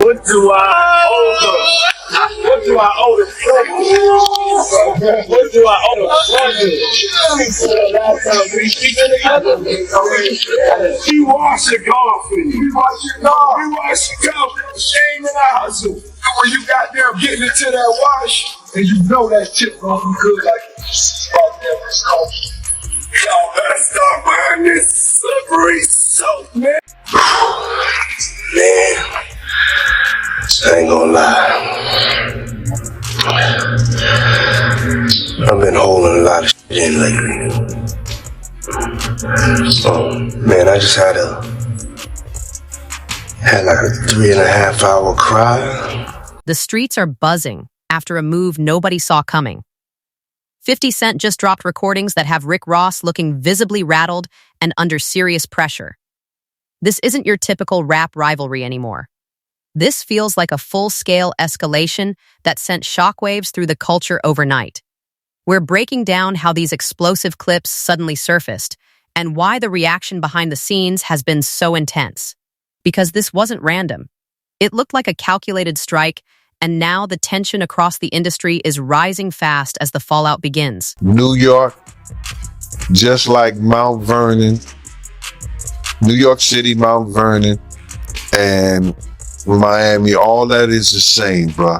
What do I owe the? What do I owe the president? What do I owe the president? Last time we speaking together, we wash your car for you. We wash your car. We wash your car. Shame and I hustle. And when you got there getting into that wash, and you know that shit gonna be good, like right there, it's cold. Y'all better start buying this slippery soap, man. Man, I ain't gonna lie. I've been holding a lot of shit in lately. Man, I just had like a 3.5 hour cry. The streets are buzzing after a move nobody saw coming. 50 Cent just dropped recordings that have Rick Ross looking visibly rattled and under serious pressure. This isn't your typical rap rivalry anymore. This feels like a full-scale escalation that sent shockwaves through the culture overnight. We're breaking down how these explosive clips suddenly surfaced and why the reaction behind the scenes has been so intense. Because this wasn't random. It looked like a calculated strike, and now the tension across the industry is rising fast as the fallout begins. New York, just like Mount Vernon, New York City, Mount Vernon, and Miami, all that is the same, bro.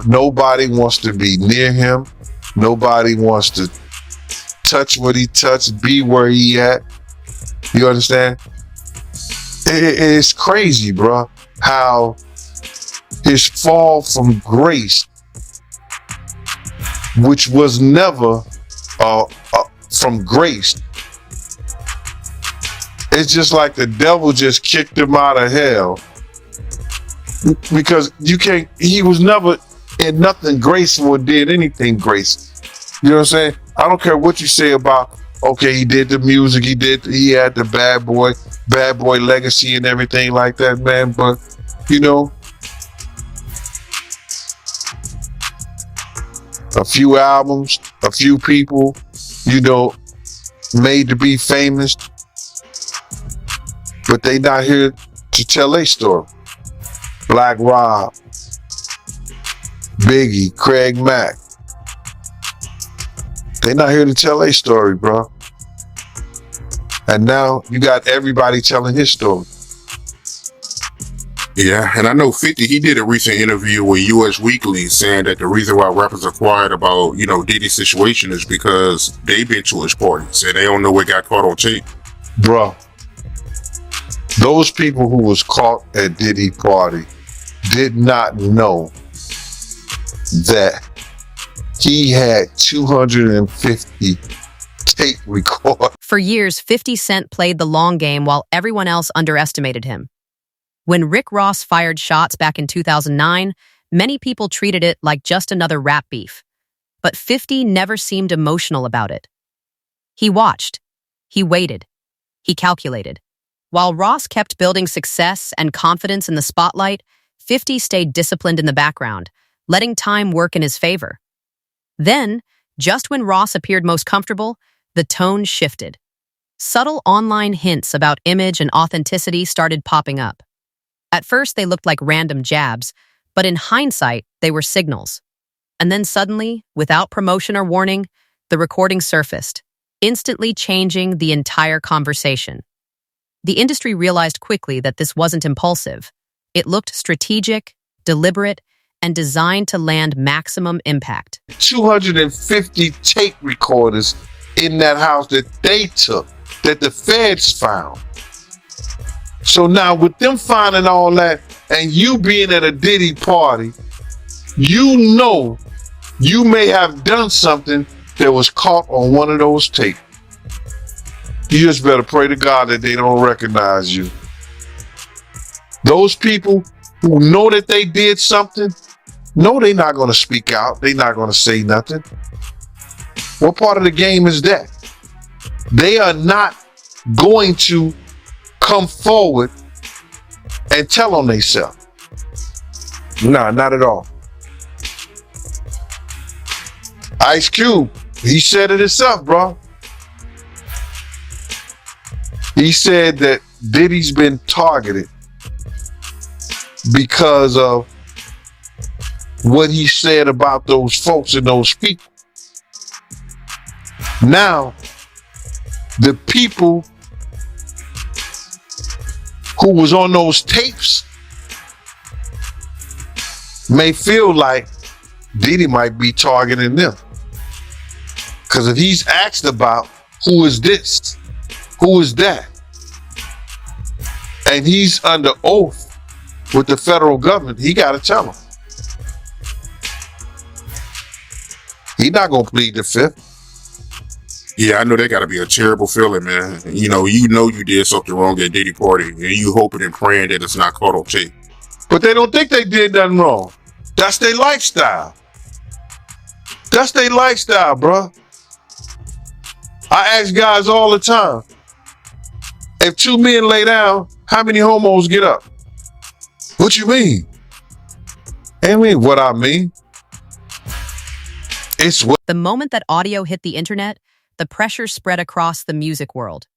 Nobody wants to be near him. Nobody wants to touch what he touched, be where he at. You understand? It's crazy, bro, how his fall from grace, which was never from grace. It's just like the devil just kicked him out of hell, because he was never in nothing graceful or did anything grace. You know what I'm saying? I don't care what you say about, okay, he did the music, he had the bad boy legacy and everything like that, man, but you know, a few albums, a few people, you know, made to be famous, but they not here to tell their story. Black Rob, Biggie, Craig Mack. They not here to tell their story, bro. And now you got everybody telling his story. Yeah, and I know 50, he did a recent interview with US Weekly saying that the reason why rappers are quiet about, you know, Diddy's situation is because they've been to his parties and they don't know what got caught on tape. Bro, those people who was caught at Diddy's party did not know that he had 250 tape recorders. For years, 50 Cent played the long game while everyone else underestimated him. When Rick Ross fired shots back in 2009, many people treated it like just another rap beef. But 50 never seemed emotional about it. He watched. He waited. He calculated. While Ross kept building success and confidence in the spotlight, 50 stayed disciplined in the background, letting time work in his favor. Then, just when Ross appeared most comfortable, the tone shifted. Subtle online hints about image and authenticity started popping up. At first, they looked like random jabs, but in hindsight, they were signals. And then suddenly, without promotion or warning, the recording surfaced, instantly changing the entire conversation. The industry realized quickly that this wasn't impulsive. It looked strategic, deliberate, and designed to land maximum impact. 250 tape recorders in that house that they took, that the feds found. So now with them finding all that and you being at a Diddy party, you know you may have done something that was caught on one of those tapes. You just better pray to God that they don't recognize you. Those people who know that they did something, no, they're not going to speak out. They're not going to say nothing. What part of the game is that? They are not going to come forward and tell on themselves. Nah, not at all. Ice Cube, he said it himself, bro. He said that Diddy's been targeted because of what he said about those folks and those people. Now, the people who was on those tapes may feel like Diddy might be targeting them. Because if he's asked about who is this, who is that, and he's under oath with the federal government, he got to tell them. He's not going to plead the fifth. Yeah, I know that got to be a terrible feeling, man. You know you did something wrong at Diddy party, and you hoping and praying that it's not caught on tape. But they don't think they did nothing wrong. That's their lifestyle. That's their lifestyle, bro. I ask guys all the time, if two men lay down, how many homos get up? What you mean? I mean what I mean. It's what. The moment that audio hit the internet, the pressure spread across the music world.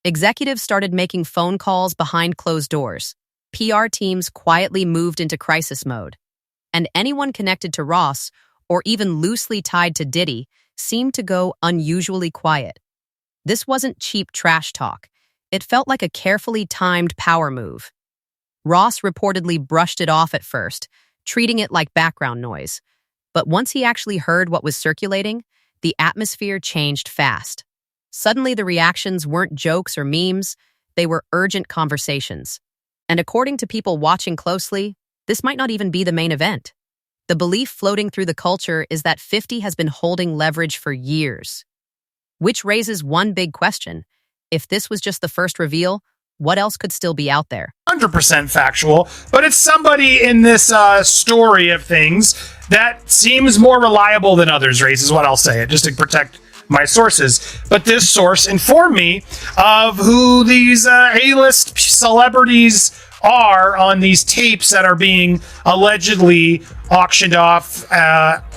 Executives started making phone calls behind closed doors. PR teams quietly moved into crisis mode. And anyone connected to Ross, or even loosely tied to Diddy, seemed to go unusually quiet. This wasn't cheap trash talk. It felt like a carefully timed power move. Ross reportedly brushed it off at first, treating it like background noise. But once he actually heard what was circulating, the atmosphere changed fast. Suddenly, the reactions weren't jokes or memes, they were urgent conversations. And according to people watching closely, this might not even be the main event. The belief floating through the culture is that 50 has been holding leverage for years. Which raises one big question. If this was just the first reveal, what else could still be out there? 100% factual, but it's somebody in this story of things that seems more reliable than others, Race, is what I'll say, just to protect my sources. But this source informed me of who these A-list celebrities are on these tapes that are being allegedly auctioned off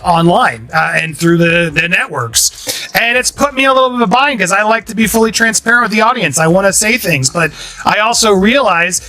online and through the networks. And it's put me a little bit of a bind because I like to be fully transparent with the audience. I want to say things, but I also realize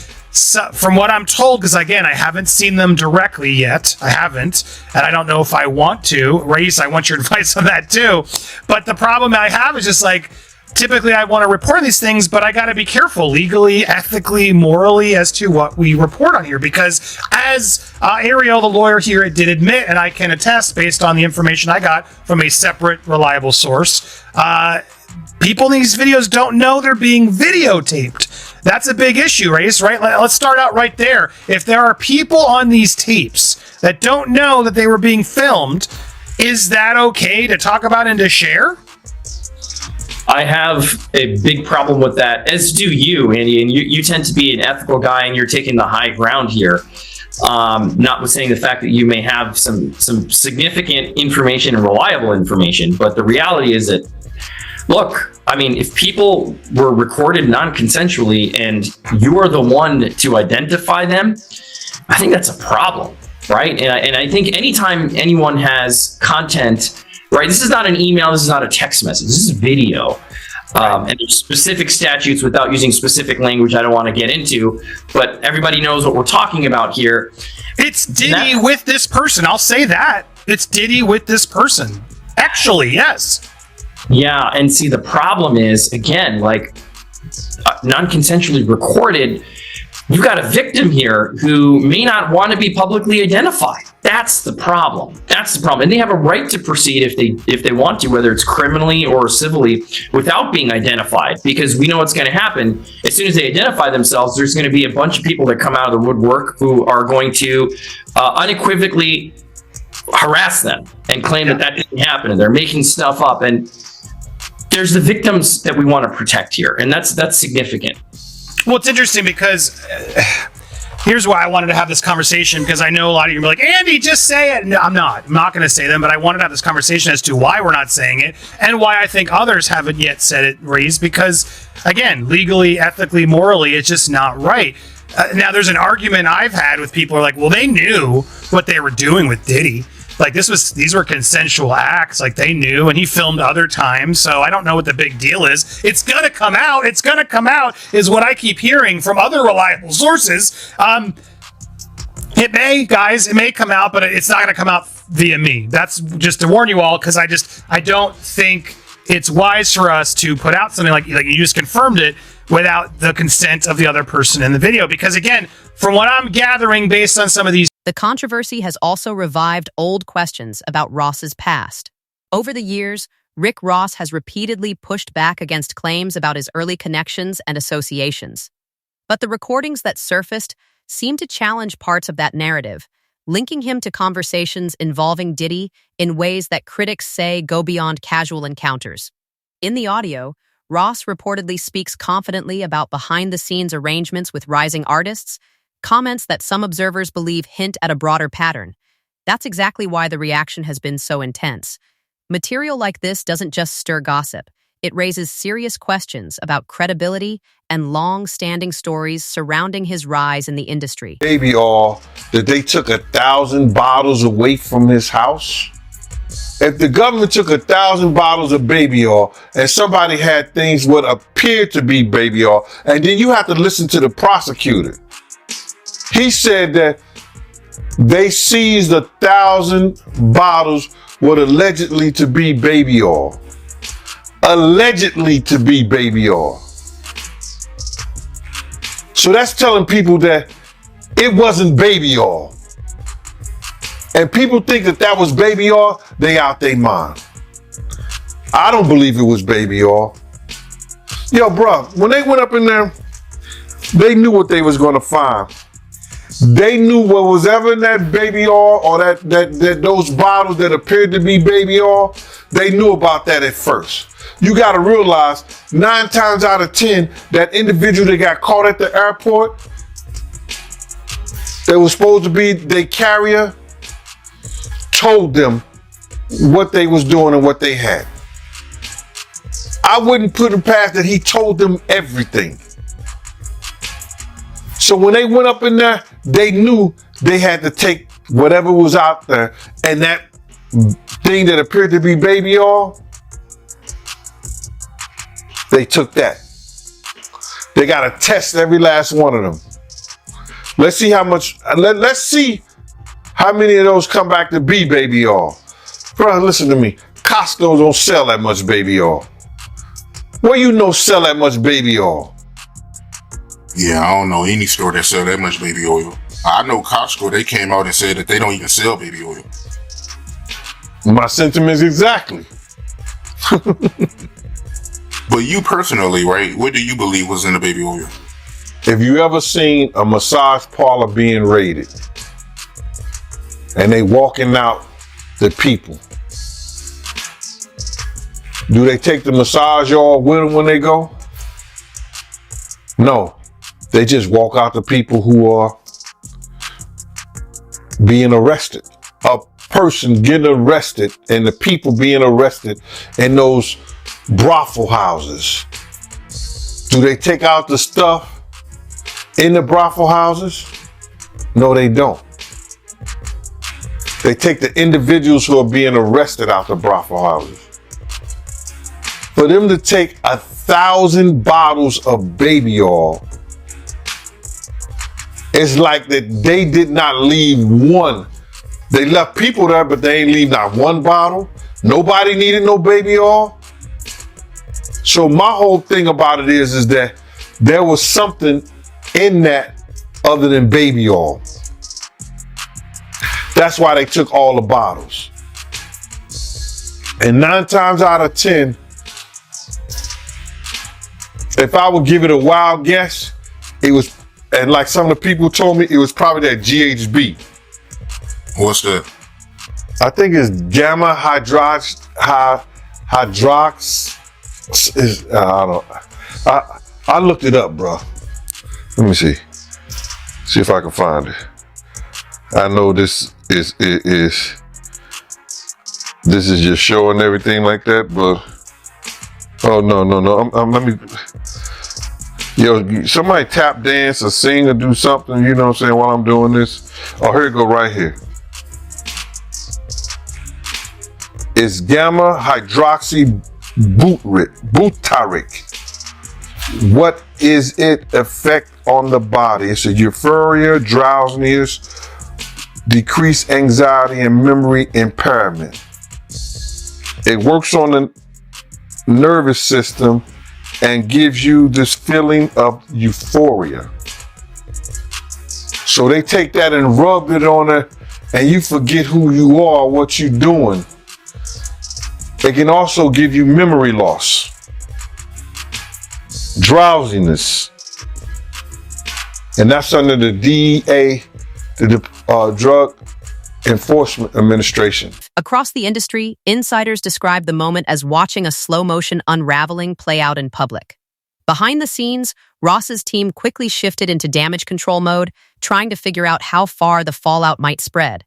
from what I'm told, because again, I haven't seen them directly yet. I haven't, and I don't know if I want to. Race, I want your advice on that too. But the problem I have is just like, typically I want to report these things, but I got to be careful legally, ethically, morally as to what we report on here. Because as Ariel, the lawyer here, did admit, and I can attest based on the information I got from a separate, reliable source, people in these videos don't know they're being videotaped. That's a big issue, Race, right? Let's start out right there. If there are people on these tapes that don't know that they were being filmed, is that okay to talk about and to share? I have a big problem with that, as do you, Andy, and you tend to be an ethical guy and you're taking the high ground here. Notwithstanding the fact that you may have some significant information and reliable information, but the reality is that, look, I mean, if people were recorded non-consensually and you are the one to identify them, I think that's a problem, right? And I think anytime anyone has content, right, this is not an email, this is not a text message, this is video. And there's specific statutes without using specific language I don't want to get into, but everybody knows what we're talking about here. It's Diddy with this person, I'll say that. It's Diddy with this person. Actually, yes. Yeah, and see, the problem is, again, like non-consensually recorded, you've got a victim here who may not want to be publicly identified. That's the problem. That's the problem. And they have a right to proceed if they want to, whether it's criminally or civilly, without being identified, because we know what's going to happen. As soon as they identify themselves, there's going to be a bunch of people that come out of the woodwork who are going to unequivocally harass them and claim that didn't happen, and they're making stuff up. And there's the victims that we want to protect here, and that's significant. Well, it's interesting because here's why I wanted to have this conversation, because I know a lot of you are like, Andy, just say it. No, I'm not going to say them, but I wanted to have this conversation as to why we're not saying it and why I think others haven't yet said it, Reese, because, again, legally, ethically, morally, it's just not right. Now, there's an argument I've had with people who are like, well, they knew what they were doing with Diddy. Like, these were consensual acts. Like, they knew, and he filmed other times. So I don't know what the big deal is. It's going to come out. It's going to come out is what I keep hearing from other reliable sources. It may, guys, it may come out, but it's not going to come out via me. That's just to warn you all, because I don't think it's wise for us to put out something like you just confirmed it without the consent of the other person in the video. Because again, from what I'm gathering based on some of these, The controversy has also revived old questions about Ross's past. Over the years, Rick Ross has repeatedly pushed back against claims about his early connections and associations. But the recordings that surfaced seem to challenge parts of that narrative, linking him to conversations involving Diddy in ways that critics say go beyond casual encounters. In the audio, Ross reportedly speaks confidently about behind-the-scenes arrangements with rising artists, comments that some observers believe hint at a broader pattern. That's exactly why the reaction has been so intense. Material like this doesn't just stir gossip. It raises serious questions about credibility and long-standing stories surrounding his rise in the industry. Baby oil that they took 1,000 bottles away from his house. If the government took 1,000 bottles of baby oil and somebody had things what appeared to be baby oil, and then you have to listen to the prosecutor. He said that they seized 1,000 bottles what allegedly to be baby oil. Allegedly to be baby oil. So that's telling people that it wasn't baby oil. And people think that that was baby oil, they out their mind. I don't believe it was baby oil. Yo, bro, when they went up in there, they knew what they was gonna find. They knew what was ever in that baby oil or that those bottles that appeared to be baby oil, they knew about that at first. You got to realize 9 times out of 10, that individual that got caught at the airport, that was supposed to be their carrier, told them what they was doing and what they had. I wouldn't put it past that he told them everything. So when they went up in there, they knew they had to take whatever was out there, and that thing that appeared to be baby oil, they took that. They got to test every last one of them. Let's see how much, let's see how many of those come back to be baby oil. Bro, listen to me. Costco don't sell that much baby oil. Where you know sell that much baby oil? Yeah, I don't know any store that sell that much baby oil. I know Costco, they came out and said that they don't even sell baby oil. My sentiments exactly. But you personally, right, what do you believe was in the baby oil? If you ever seen a massage parlor being raided and they walking out the people, do they take the massage oil with them when they go? No, they just walk out the people who are being arrested. A person getting arrested and the people being arrested in those brothel houses. Do they take out the stuff in the brothel houses? No, they don't. They take the individuals who are being arrested out the brothel houses. For them to take 1,000 bottles of baby oil, it's like that they did not leave one. They left people there, but they ain't leave not one bottle. Nobody needed no baby oil. So my whole thing about it is that there was something in that other than baby oil. That's why they took all the bottles. And 9 times out of 10, if I would give it a wild guess, it was, and like some of the people told me, it was probably that GHB. What's that? I think it's gamma hydrox. I looked it up, bro. Let me see. See if I can find it. I know this is your show and everything like that, but oh no. Let me. Yo, somebody tap dance or sing or do something, you know what I'm saying, while I'm doing this. Oh, here it go right here. It's gamma hydroxy butyric. What is it effect on the body? It's a euphoria, drowsiness, decrease anxiety and memory impairment. It works on the nervous system and gives you this feeling of euphoria. So they take that and rub it on it, and you forget who you are, what you're doing. It can also give you memory loss, drowsiness, and that's under the DEA, the Drug Enforcement Administration. Across the industry, insiders describe the moment as watching a slow-motion unraveling play out in public. Behind the scenes, Ross's team quickly shifted into damage control mode, trying to figure out how far the fallout might spread.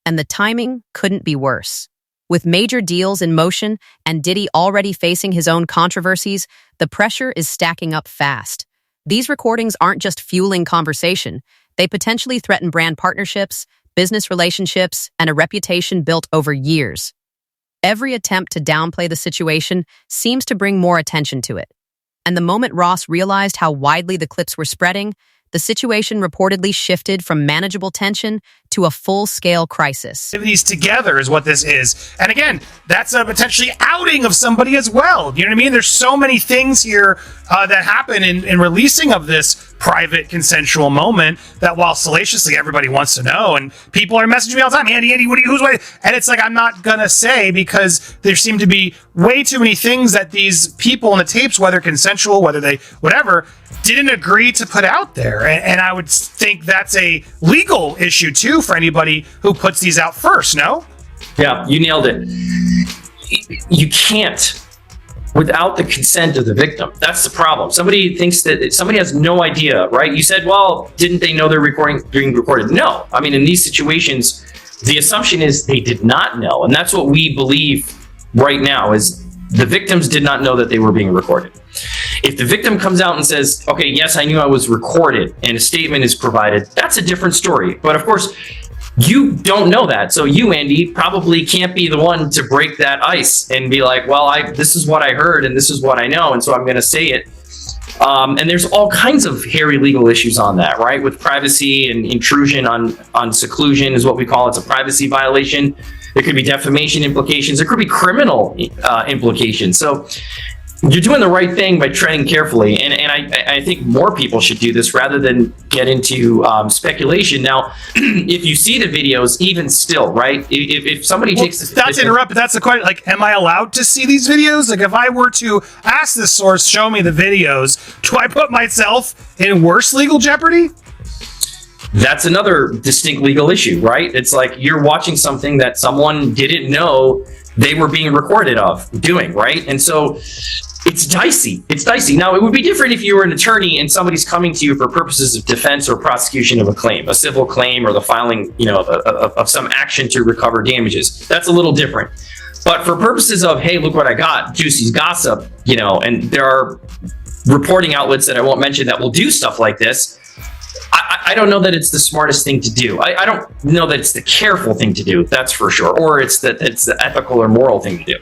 And the timing couldn't be worse. With major deals in motion and Diddy already facing his own controversies, the pressure is stacking up fast. These recordings aren't just fueling conversation. They potentially threaten brand partnerships, business relationships, and a reputation built over years. Every attempt to downplay the situation seems to bring more attention to it. And the moment Ross realized how widely the clips were spreading, the situation reportedly shifted from manageable tension to a full-scale crisis. Activities together is what this is. And again, that's a potentially outing of somebody as well. You know what I mean? There's so many things here that happen in releasing of this private consensual moment that while salaciously everybody wants to know, and people are messaging me all the time, Andy, who's what? And it's like, I'm not gonna say, because there seem to be way too many things that these people in the tapes, whether consensual, whether they, whatever, didn't agree to put out there. And I would think that's a legal issue too for anybody who puts these out first, no? Yeah, you nailed it. You can't without the consent of the victim. That's the problem. Somebody thinks that somebody has no idea, right? You said, well, didn't they know they're being recorded? No. I mean, in these situations, the assumption is they did not know. And that's what we believe right now, is the victims did not know that they were being recorded. If the victim comes out and says, okay, yes, I knew I was recorded, and a statement is provided, that's a different story. But of course, you don't know that. So you, Andy, probably can't be the one to break that ice and be like, well, this is what I heard and this is what I know, and so I'm going to say it. And there's all kinds of hairy legal issues on that, right? With privacy and intrusion on seclusion is what we call it. It's a privacy violation. There could be defamation implications. There could be criminal implications. So you're doing the right thing by treading carefully, and I think more people should do this rather than get into speculation. Now, if you see the videos, even still, right? If somebody takes not to interrupt, but that's the question. Like, am I allowed to see these videos? Like, if I were to ask this source, show me the videos, do I put myself in worse legal jeopardy? That's another distinct legal issue, right? It's like you're watching something that someone didn't know they were being recorded of doing, right? And so it's dicey. It's dicey. Now, it would be different if you were an attorney and somebody's coming to you for purposes of defense or prosecution of a claim, a civil claim, or the filing, of some action to recover damages. That's a little different. But for purposes of, hey, look what I got, juicy gossip, and there are reporting outlets that I won't mention that will do stuff like this. I don't know that it's the smartest thing to do. I don't know that it's the careful thing to do, that's for sure, or it's the ethical or moral thing to do.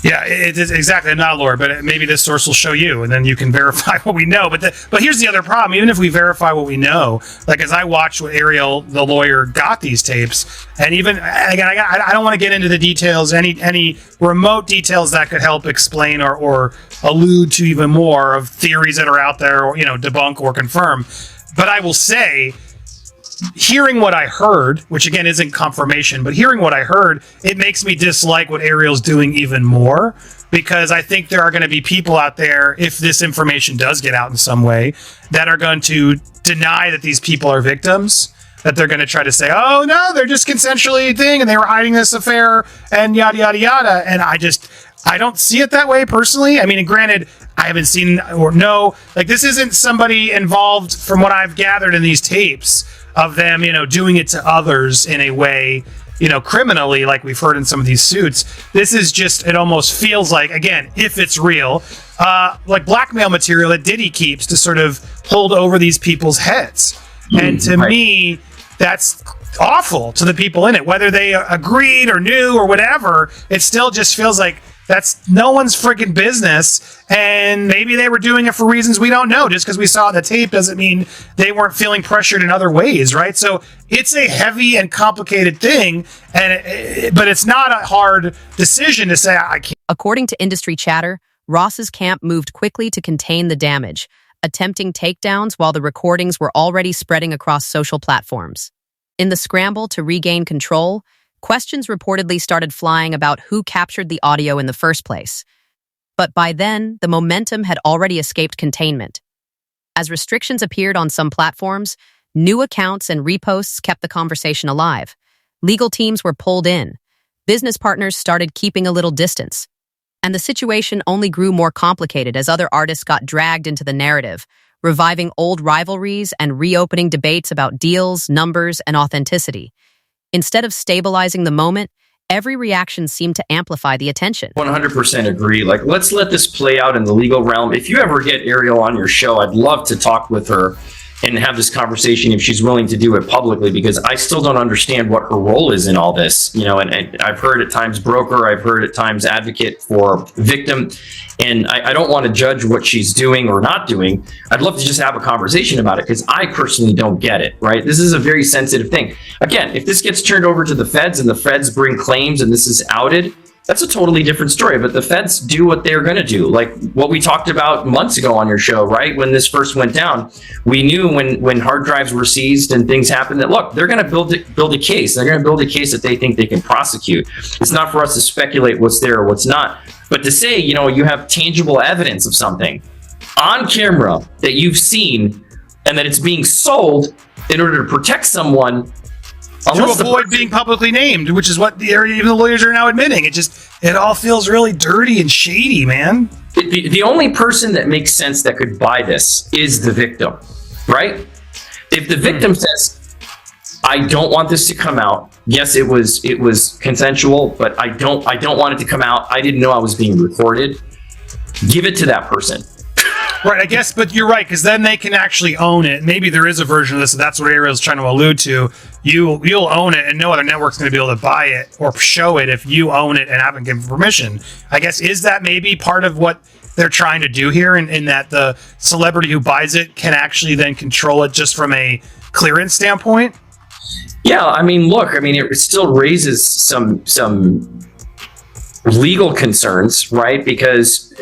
Yeah, it is exactly. I'm not a lawyer, but maybe this source will show you, and then you can verify what we know. But here's the other problem. Even if we verify what we know, like as I watched what Ariel, the lawyer, got these tapes, and even, again, I don't want to get into the details, any remote details that could help explain or allude to even more of theories that are out there, or, debunk or confirm. But I will say, hearing what I heard, which again isn't confirmation, but hearing what I heard, it makes me dislike what Ariel's doing even more, because I think there are going to be people out there, if this information does get out in some way, that are going to deny that these people are victims, that they're going to try to say, oh no, they're just consensually and they were hiding this affair and yada, yada, yada. And I don't see it that way personally. I mean, granted, I haven't seen or know, like, this isn't somebody involved, from what I've gathered in these tapes, of them, doing it to others in a way, criminally, like we've heard in some of these suits. This is just, it almost feels like, again, if it's real, like blackmail material that Diddy keeps to sort of hold over these people's heads. And to me, that's awful to the people in it, whether they agreed or knew or whatever. It still just feels like That's no one's freaking business. And maybe they were doing it for reasons we don't know. Just because we saw the tape doesn't mean they weren't feeling pressured in other ways, right? So it's a heavy and complicated thing, but it's not a hard decision to say, I can't. According to industry chatter, Ross's camp moved quickly to contain the damage, attempting takedowns while the recordings were already spreading across social platforms. In the scramble to regain control, questions reportedly started flying about who captured the audio in the first place. But by then, the momentum had already escaped containment. As restrictions appeared on some platforms, new accounts and reposts kept the conversation alive. Legal teams were pulled in. Business partners started keeping a little distance. And the situation only grew more complicated as other artists got dragged into the narrative, reviving old rivalries and reopening debates about deals, numbers, and authenticity. Instead of stabilizing the moment, every reaction seemed to amplify the attention. 100% agree. Like, let's let this play out in the legal realm. If you ever get Ariel on your show, I'd love to talk with her and have this conversation if she's willing to do it publicly, because I still don't understand what her role is in all this. You know, and I've heard at times broker, I've heard at times advocate for victim, and I don't want to judge what she's doing or not doing. I'd love to just have a conversation about it, because I personally don't get it, right? This is a very sensitive thing. Again, if this gets turned over to the feds and the feds bring claims and this is outed, that's a totally different story. But the feds do what they're going to do. Like what we talked about months ago on your show, right? When this first went down, we knew when hard drives were seized and things happened that, look, they're going to build a case. They're going to build a case that they think they can prosecute. It's not for us to speculate what's there or what's not. But to say, you know, you have tangible evidence of something on camera that you've seen and that it's being sold in order to protect someone, to avoid being publicly named, which is what even the lawyers are now admitting. It all feels really dirty and shady, man. The only person that makes sense that could buy this is the victim, right? If the victim says, I don't want this to come out. Yes, it was consensual, but I don't want it to come out. I didn't know I was being recorded. Give it to that person. Right, I guess, but you're right, because then they can actually own it. Maybe there is a version of this, and that's what Ariel's trying to allude to. You'll own it, and no other network's going to be able to buy it or show it if you own it and haven't given permission. I guess, is that maybe part of what they're trying to do here, in that the celebrity who buys it can actually then control it just from a clearance standpoint? Yeah, I mean, look, it still raises some legal concerns, right? Because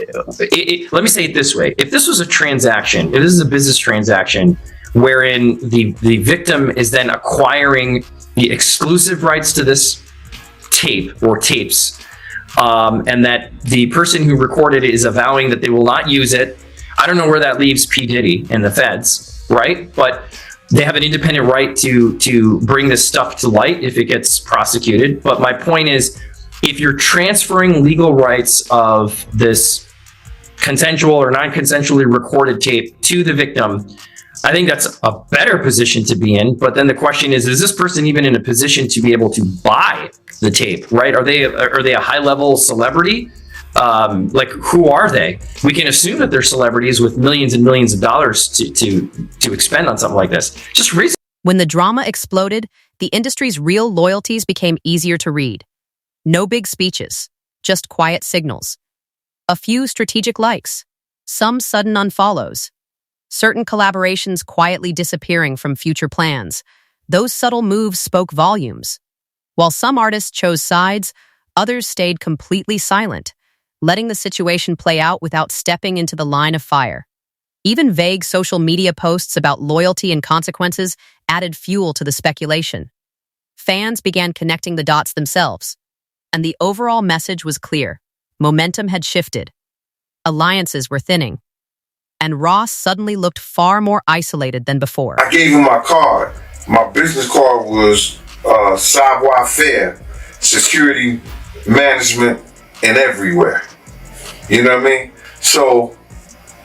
let me say it this way. If this was a transaction, if this is a business transaction wherein the victim is then acquiring the exclusive rights to this tape or tapes, and that the person who recorded it is avowing that they will not use it, I don't know where that leaves P. Diddy and the feds, right? But they have an independent right to bring this stuff to light if it gets prosecuted. But my point is, if you're transferring legal rights of this consensual or non-consensually recorded tape to the victim, I think that's a better position to be in. But then the question is this person even in a position to be able to buy the tape, right? Are they a high-level celebrity? Like, who are they? We can assume that they're celebrities with millions and millions of dollars to expend on something like this. Just reason. When the drama exploded, the industry's real loyalties became easier to read. No big speeches, just quiet signals. A few strategic likes, some sudden unfollows. Certain collaborations quietly disappearing from future plans. Those subtle moves spoke volumes. While some artists chose sides, others stayed completely silent, letting the situation play out without stepping into the line of fire. Even vague social media posts about loyalty and consequences added fuel to the speculation. Fans began connecting the dots themselves. And the overall message was clear. Momentum had shifted. Alliances were thinning. And Ross suddenly looked far more isolated than before. I gave him my card. My business card was savoir-faire, security, management, and everywhere. You know what I mean? So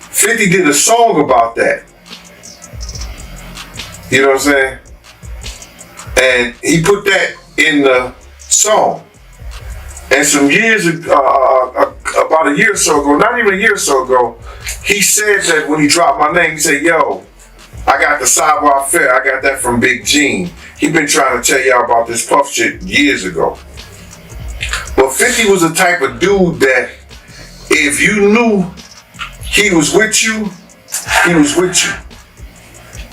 50 did a song about that. You know what I'm saying? And he put that in the song. And some years, about a year or so ago, not even a year or so ago, he said that when he dropped my name, he said, yo, I got the savoir-faire, I got that from Big Gene. He been trying to tell y'all about this puff shit years ago. But But 50 was the type of dude that if you knew he was with you, he was with you.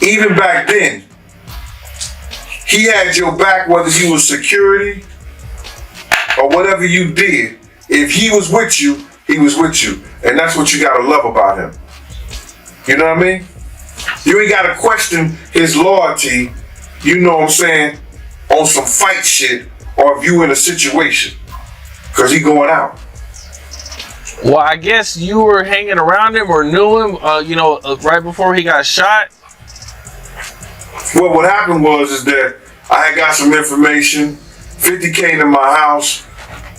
Even back then, he had your back whether he was security or whatever you did. If he was with you, he was with you. And that's what you gotta love about him. You know what I mean? You ain't gotta question his loyalty, you know what I'm saying, on some fight shit or if you in a situation. Cause he going out. Well, I guess you were hanging around him or knew him, right before he got shot. Well, what happened was that I had got some information. 50 came to my house.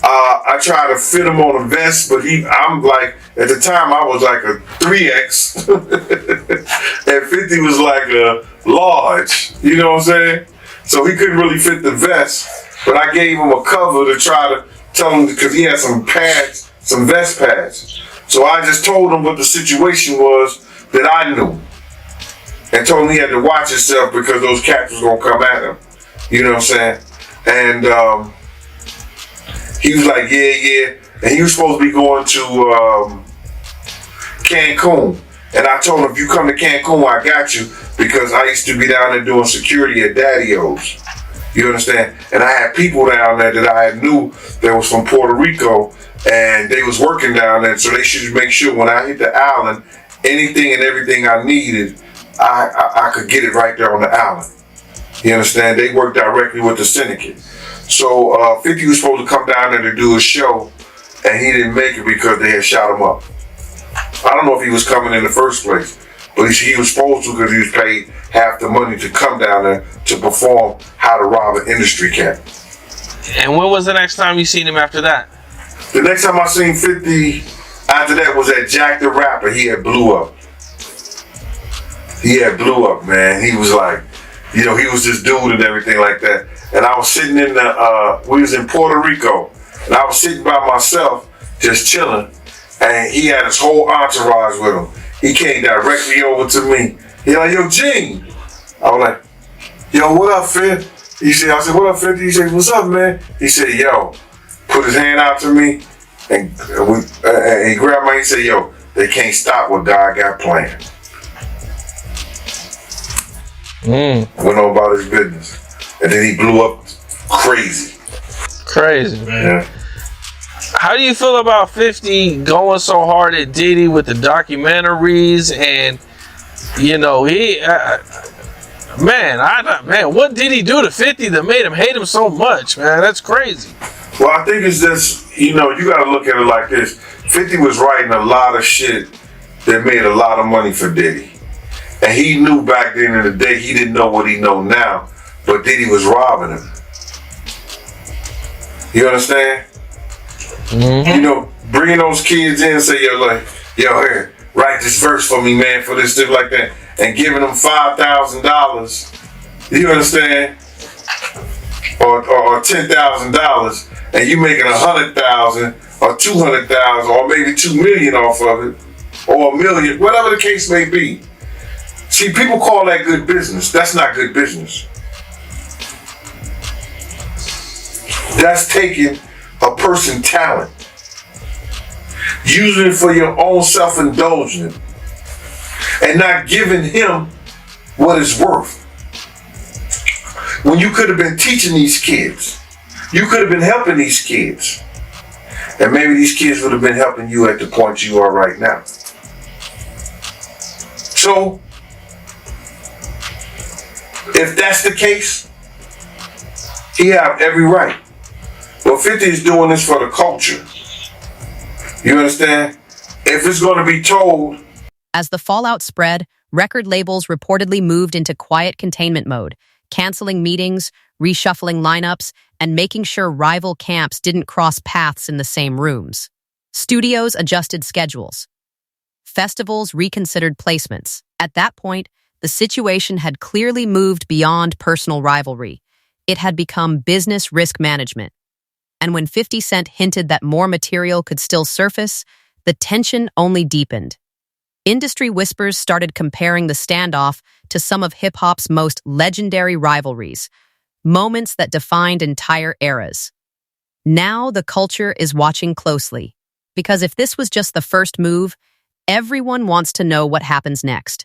I tried to fit him on a vest, but I'm like, at the time I was like a 3X. And 50 was like a large, you know what I'm saying? So he couldn't really fit the vest, but I gave him a cover to try to tell him, because he had some pads, some vest pads. So I just told him what the situation was that I knew. And told him he had to watch himself because those cats was gonna come at him. You know what I'm saying? And he was like, yeah. And he was supposed to be going to Cancun. And I told him, if you come to Cancun, I got you, because I used to be down there doing security at Daddy-O's. You understand? And I had people down there that I knew that was from Puerto Rico, and they was working down there, so they should make sure when I hit the island, anything and everything I needed, I could get it right there on the island. You understand? They work directly with the syndicate. So 50 was supposed to come down there to do a show, and he didn't make it because they had shot him up. I don't know if he was coming in the first place, but he was supposed to, because he was paid half the money to come down there to perform How to Rob an Industry Cat. And when was the next time you seen him after that? The next time I seen 50 after that was at Jack the Rapper. He had blew up. Man. He was like, he was this dude and everything like that. And I was sitting in we was in Puerto Rico, and I was sitting by myself, just chilling, and he had his whole entourage with him. He came directly over to me. He like, yo, Gene. I was like, yo, what up, Fid? I said, what up, Fid? He said, what's up, man? He said, yo, put his hand out to me, and he grabbed my, he said, yo, they can't stop what God got planned. Went on about his business. And then he blew up crazy. Crazy, man. Yeah. How do you feel about 50 going so hard at Diddy with the documentaries and, what did he do to 50 that made him hate him so much, man? That's crazy. Well, I think it's just, you got to look at it like this. 50 was writing a lot of shit that made a lot of money for Diddy. And he knew back then in the day, he didn't know what he know now, but Diddy was robbing him. You understand? Mm-hmm. Bringing those kids in and say, yo, here, write this verse for me, man, for this, stuff like that, and giving them $5,000, you understand? Or $10,000, and you making $100,000 or $200,000 or maybe $2 million off of it, or $1 million, whatever the case may be. See, people call that good business. That's not good business. That's taking a person's talent, using it for your own self-indulgence, and not giving him what it's worth. When you could have been teaching these kids, you could have been helping these kids, and maybe these kids would have been helping you at the point you are right now. So, if that's the case, he have every right. But 50 is doing this for the culture. You understand? If it's going to be told. As the fallout spread, record labels reportedly moved into quiet containment mode, canceling meetings, reshuffling lineups, and making sure rival camps didn't cross paths in the same rooms. Studios adjusted schedules. Festivals reconsidered placements. At that point, the situation had clearly moved beyond personal rivalry. It had become business risk management. And when 50 Cent hinted that more material could still surface, the tension only deepened. Industry whispers started comparing the standoff to some of hip-hop's most legendary rivalries, moments that defined entire eras. Now the culture is watching closely, because if this was just the first move, everyone wants to know what happens next.